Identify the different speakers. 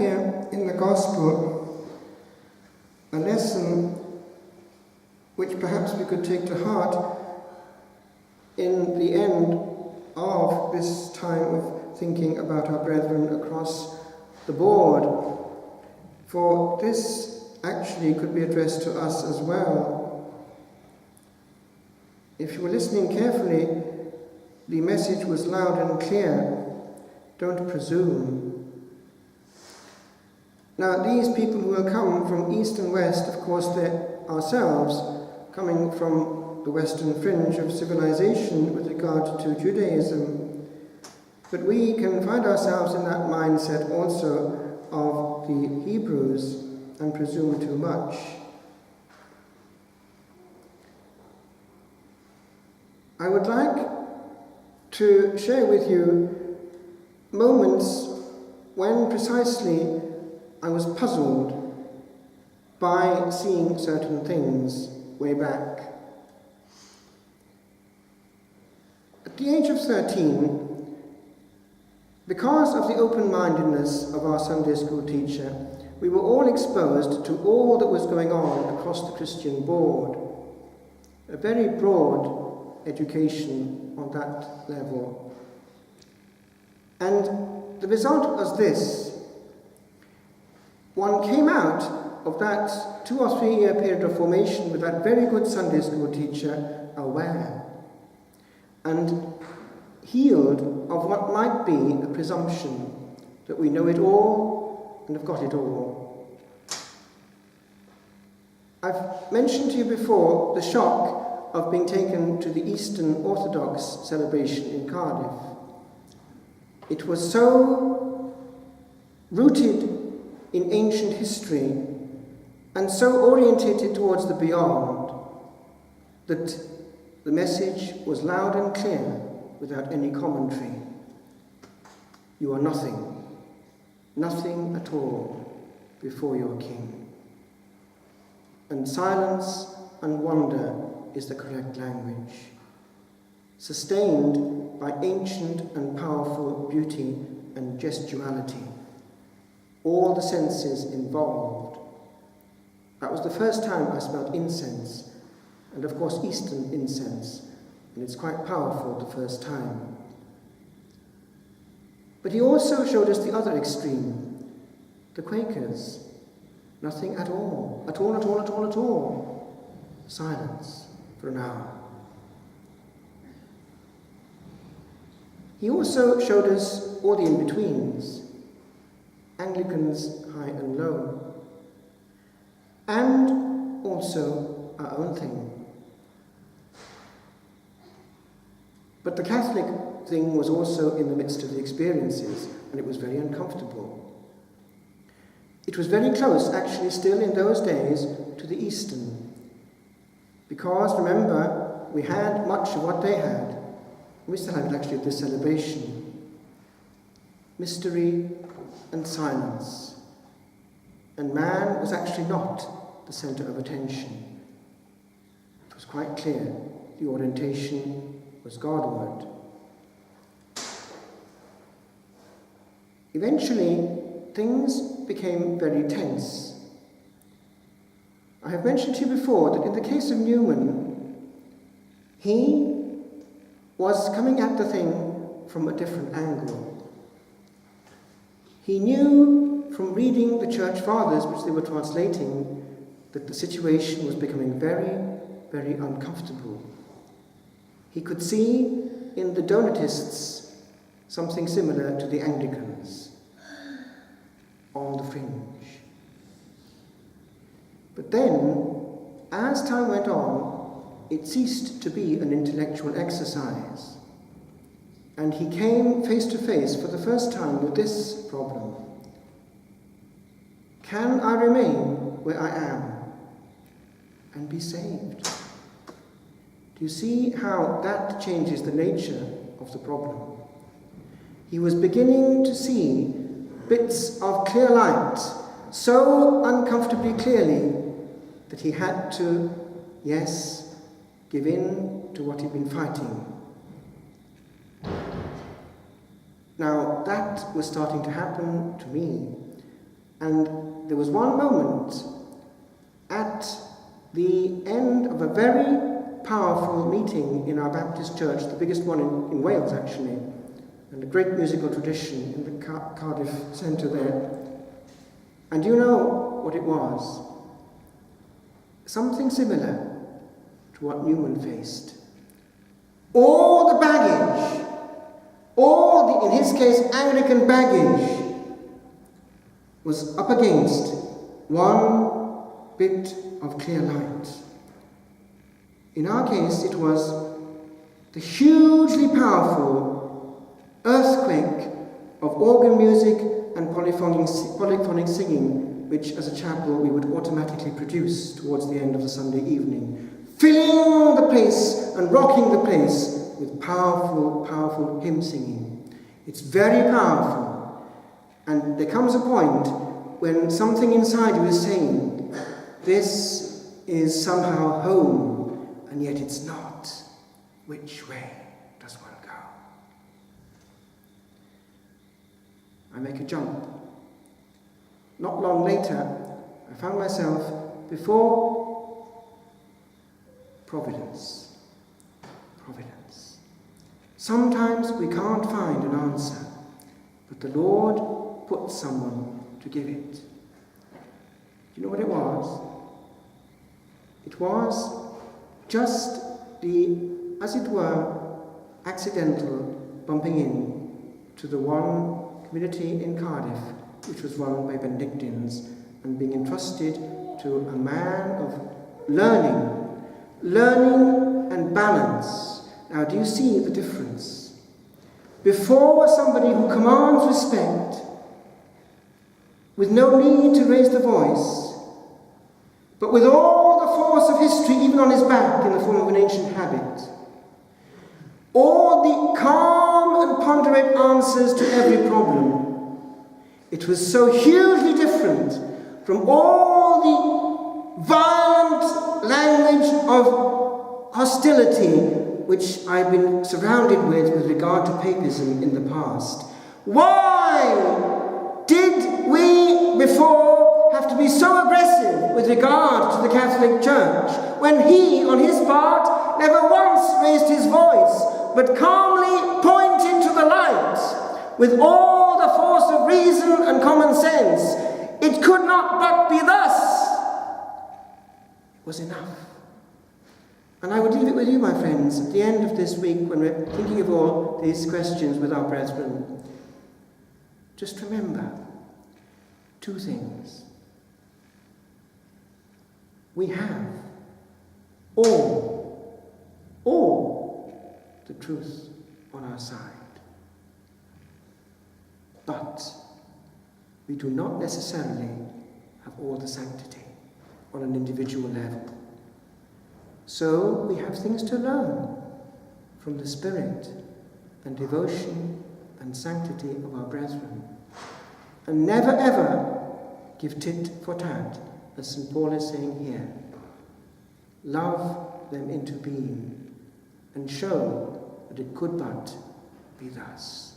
Speaker 1: here in the Gospel a lesson which perhaps we could take to heart in the end of this time of thinking about our brethren across the board. For this actually could be addressed to us as well. If you were listening carefully, the message was loud and clear. Don't presume. Now, these people who will come from east and west, of course, they're ourselves, coming from the western fringe of civilization with regard to Judaism. But we can find ourselves in that mindset also of the Hebrews and presume too much. I would like to share with you moments when precisely I was puzzled by seeing certain things way back. At the age of 13, because of the open-mindedness of our Sunday school teacher, we were all exposed to all that was going on across the Christian board. A very broad education on that level. And the result was this. One came out of that 2 or 3 year period of formation with that very good Sunday school teacher aware and healed of what might be a presumption that we know it all and have got it all. I've mentioned to you before the shock of being taken to the Eastern Orthodox celebration in Cardiff. It was so rooted in ancient history and so orientated towards the beyond that the message was loud and clear without any commentary. You are nothing, nothing at all before your King. And silence and wonder is the correct language, sustained by ancient and powerful beauty and gestuality, all the senses involved. That was the first time I smelled incense, and of course Eastern incense, and it's quite powerful the first time. But he also showed us the other extreme, the Quakers. Nothing at all, at all, at all, at all, at all. Silence for an hour. He also showed us all the in-betweens, Anglicans high and low, and also our own thing. But the Catholic thing was also in the midst of the experiences, and it was very uncomfortable. It was very close, actually, still in those days, to the Eastern. Because, remember, we had much of what they had. We still have it actually at this celebration. Mystery and silence. And man was actually not the center of attention. It was quite clear. The orientation was Godward. Eventually, things became very tense. I have mentioned to you before that in the case of Newman, he was coming at the thing from a different angle. He knew from reading the Church Fathers, which they were translating, that the situation was becoming very, very uncomfortable. He could see in the Donatists something similar to the Anglicans, on the fringe. But then, as time went on, it ceased to be an intellectual exercise. And he came face to face for the first time with this problem. Can I remain where I am and be saved? Do you see how that changes the nature of the problem? He was beginning to see bits of clear light so uncomfortably clearly that he had to, yes, give in to what he'd been fighting. Now, that was starting to happen to me. And there was one moment at the end of a very powerful meeting in our Baptist church, the biggest one in Wales actually, and a great musical tradition in the Cardiff Centre there. And you know what it was? Something similar to what Newman faced. All the baggage, all the, in his case, Anglican baggage, was up against one bit of clear light. In our case, it was the hugely powerful earthquake of organ music and polyphonic singing, which as a chapel we would automatically produce towards the end of the Sunday evening, filling the place and rocking the place with powerful, powerful hymn singing. It's very powerful. And there comes a point when something inside you is saying, this is somehow home, and yet it's not. Which way does one go? I make a jump. Not long later, I found myself before Providence. Providence. Sometimes we can't find an answer, but the Lord puts someone to give it. Do you know what it was? It was just the, as it were, accidental bumping in to the one community in Cardiff which was run by Benedictines and being entrusted to a man of learning and balance. Now, do you see the difference? Before was somebody who commands respect with no need to raise the voice, but with all the force of history even on his back in the form of an ancient habit. All the calm and ponderate answers to every problem. It was so hugely different from all the violent language of hostility which I've been surrounded with regard to papism in the past. Why did we before have to be so aggressive with regard to the Catholic Church when he, on his part, never once raised his voice, but calmly pointed to the light with all the force of reason and common sense? It could not but be thus. It was enough. And I would leave it with you, my friends, at the end of this week when we're thinking of all these questions with our brethren. Just remember two things. We have all the truth on our side. But we do not necessarily have all the sanctity on an individual level. So we have things to learn from the spirit and devotion and sanctity of our brethren. And never ever give tit for tat, as St. Paul is saying here. Love them into being and show that it could but be thus.